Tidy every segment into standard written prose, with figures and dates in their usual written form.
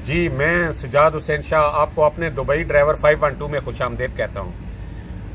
जी, मैं सुजाद हुसैन शाह आपको अपने दुबई ड्राइवर 512 में खुशामदीद कहता हूँ।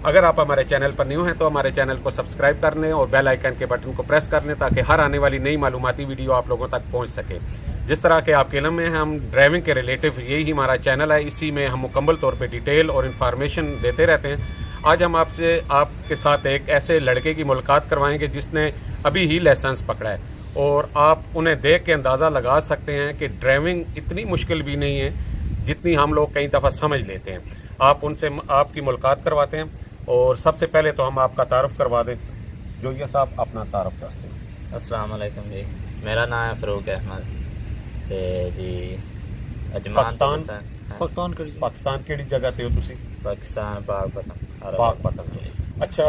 अगर आप हमारे चैनल पर न्यू हैं तो हमारे चैनल को सब्सक्राइब कर लें और बेल आइकन के बटन को प्रेस कर लें ताकि हर आने वाली नई मालूमाती वीडियो आप लोगों तक पहुँच सके। जिस तरह के आपके इल्म में हम ड्राइविंग के रिलेटिव यही हमारा चैनल है, इसी में हम मुकम्मल तौर पर डिटेल और इन्फॉर्मेशन देते रहते हैं। आज हम आपके साथ एक ऐसे लड़के की मुलाकात करवाएंगे जिसने अभी ही लाइसेंस पकड़ा है और आप उन्हें देख के अंदाज़ा लगा सकते हैं कि ड्राइविंग इतनी मुश्किल भी नहीं है जितनी हम लोग कई दफ़ा समझ लेते हैं। आप उनसे आपकी मुलाकात करवाते हैं और सबसे पहले तो हम आपका तारुफ करवा दें। जोइया साहब अपना तारुफ करते हैं। अस्सलाम वालेकुम जी, मेरा नाम है फ़रूक अहमद ते जी अजमान पाकिस्तान केड़ी जगह ते हो तुसी? पाकिस्तान पाकपतन। पाकपतन। अच्छा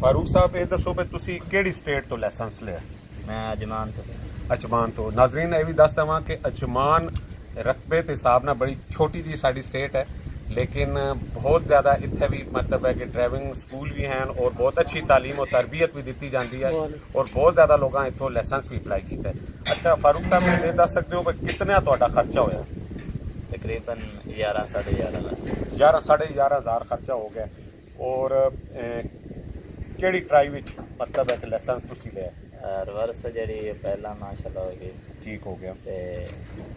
फारूक साहब ये दसो भी तुसी केड़ी स्टेट तो लाइसेंस लिया? मैं अजमान तो अजमान तो नाजरीन ये भी दस देवां कि अजमान रकबे के हिसाब नाल बड़ी छोटी जी साडी स्टेट है, लेकिन बहुत ज़्यादा इत्थे भी मतलब है कि ड्राइविंग स्कूल भी हैं और बहुत अच्छी तालीम और तरबियत भी दी जाती है और बहुत ज़्यादा लोगों इतों लाइसेंस भी अप्लाई किया है। अच्छा फारूक साहब ये दस सकते हो कि कितना तुहाडा खर्चा होया? तकरीबन 11 साढ़े 11,500 खर्चा हो गया। और केड़ी ट्राई विच मतलब है कि लाइसेंस तुसी लिया? रिवर्स जी पहला माशाल्लाह हो गई, ठीक हो गया। ते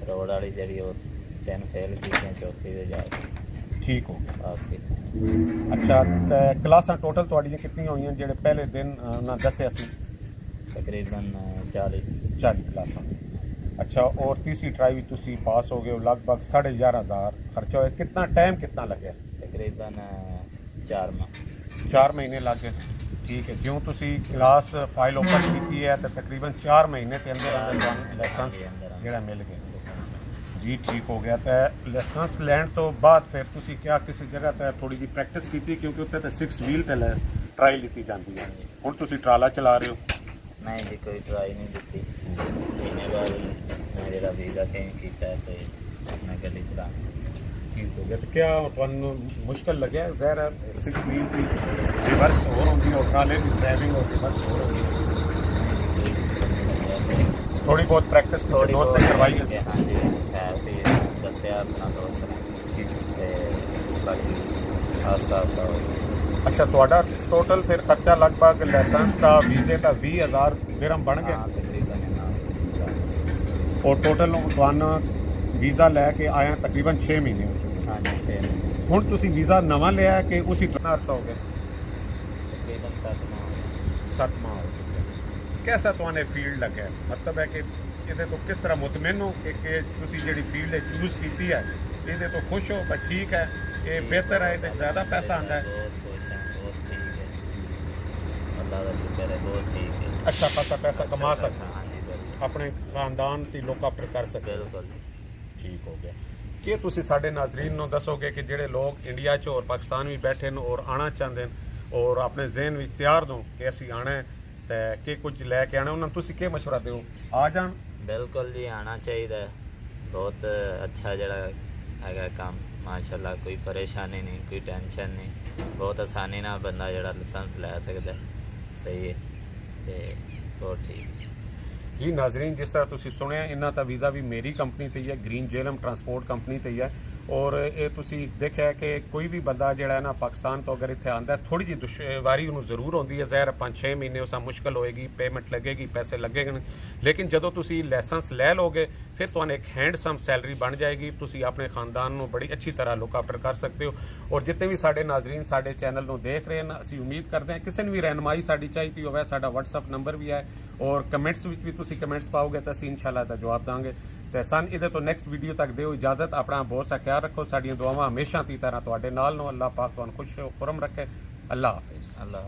रोड वाली जी 3 फेल की, चौथी दे जा ठीक हो गया। पास की। अच्छा तो क्लासां टोटल तुहाडियां कितनी होईयां जेड़े पहले दिन उन्हां दस्सिया सी? तकरीबन 40 क्लासां। अच्छा और तीसरी ट्राई भी तुसी पास हो गए हो, लगभग 11,500 खर्चा होया। कितना टाइम कितना लगे? तकरीबन 4 महीने लग गए। ठीक है, ज्यों तुसी क्लास फाइल ओपन की है तो तकरीबन 4 महीने के अंदर अंदर लाइसेंस जेड़ा मिल गया जी। ठीक हो गया। तो लाइसेंस लैन तो बाद फिर तुसी क्या किसी जगह ते थोड़ी जी प्रैक्टिस की थी क्योंकि उत्ते ते 6 व्हील ते ट्राई लीती जाती है। हुण तुसी ट्राला चला रहे हो? नहीं जी, कोई ट्राई नहीं दी। महीने बाद मैं जरा वीज़ा चेंज किया तो मैं गड्डी चला। ठीक हो गया। तो क्या तुहानू मुश्किल लगे? ज़ाहिर है 6 व्हील की रिवर्स होर होंदी और ट्राले की ड्राइविंग और रिवर्स होर होंदी। थोड़ी बहुत प्रैक्टिस किसी दोस्त ने करवाई है? हाँ जी, है सी दस्या अपना दोस्त ने ते बाकी आस्ता आस्ता हो गया। अच्छा तुहाडा टोटल फिर खर्चा लगभग लाइसेंस का वीजे का 20,000 दिरहम बन गया। तकरीबन और टोटल तुहानू वीज़ा लैके आया तकरीबन 6 महीने हो चुके। हाँ जी 6 महीने। हुण तुसी वीज़ा नवा लिया है कि उसी तरह अरसा हो गया? तकरीबन 7 माह। 7 माह हो चुके हैं। कैसा तुहाने फील्ड लगे? मतलब है कि ये तो किस तरह मुतमिन हो कि तुसी जिहड़ी फील्ड चूज़ की है ये तो खुश हो पर ठीक है ये बेहतर है तो ज़्यादा पैसा आता है? बहुत खुश हैं, बहुत ठीक है, अल्लाह का शुक्र है, बहुत ठीक है। अच्छा खासा पैसा कमा सकते हाँ जी बिल्कुल अपने खानदान की लुक आफ्टर कर सकते? बिल्कुल। ठीक हो गया। कि तुसी साडे नाजरीन नूं दसोगे कि जेड़े लोग इंडिया च और पाकिस्तान भी बैठे न और आना चाहते हैं और अपने जहन में तैयार दो कि असी आना है तो कि कुछ लैके आना, उन्होंने तुसी क्या मशवरा दो? आ जान? बिल्कुल जी आना चाहिए। बहुत अच्छा जड़ा है काम माशाल्लाह, कोई परेशानी नहीं, कोई टेंशन नहीं, बहुत आसानी ना बंदा जड़ा लाइसेंस लै सकता है। सही है तो बहुत ठीक जी नाजरीन जिस तरह तुसी सुनिया इन्हों का वीज़ा भी मेरी कंपनी ते ही है, ग्रीन जेलम ट्रांसपोर्ट कंपनी ते ही है। और ये तुसी देखा है कि कोई भी बंदा जड़ा है ना पाकिस्तान तो अगर इतने आता है थोड़ी जी दुश्वारी उन्होंने जरूर होती है। ज़ाहिर 5-6 महीने उस मुश्किल होएगी, पेमेंट लगेगी, पैसे लगेंगे, लेकिन जो तुसी लाइसेंस लै लोगे फिर तुहानू एक हैंडसम सैलरी बन जाएगी। तुसी अपने खानदान को बड़ी अच्छी तरह लुक आफ्टर कर सकते हो। और जितने भी साडे नाजरीन साडे चैनल को देख रहे हैं असी उम्मीद करते हैं किसी ने भी रहनुमाई साडी चाहिए हो साडा WhatsApp नंबर भी है और कमेंट्स भी तुसी कमेंट्स पाओगे तो असी इंशाल्लाह दा जवाब देंगे। तो सन इहदे तो नैक्सट वीडियो तक दिओ इजाजत। अपना बहुत सा ख्याल रखो। साडियां दुआवां हमेशा की तरह तुहाडे नाल नो। अल्लाह पाक तुहानू खुश खुरम रखे। अल्लाह हाफिज़। अल्लाह।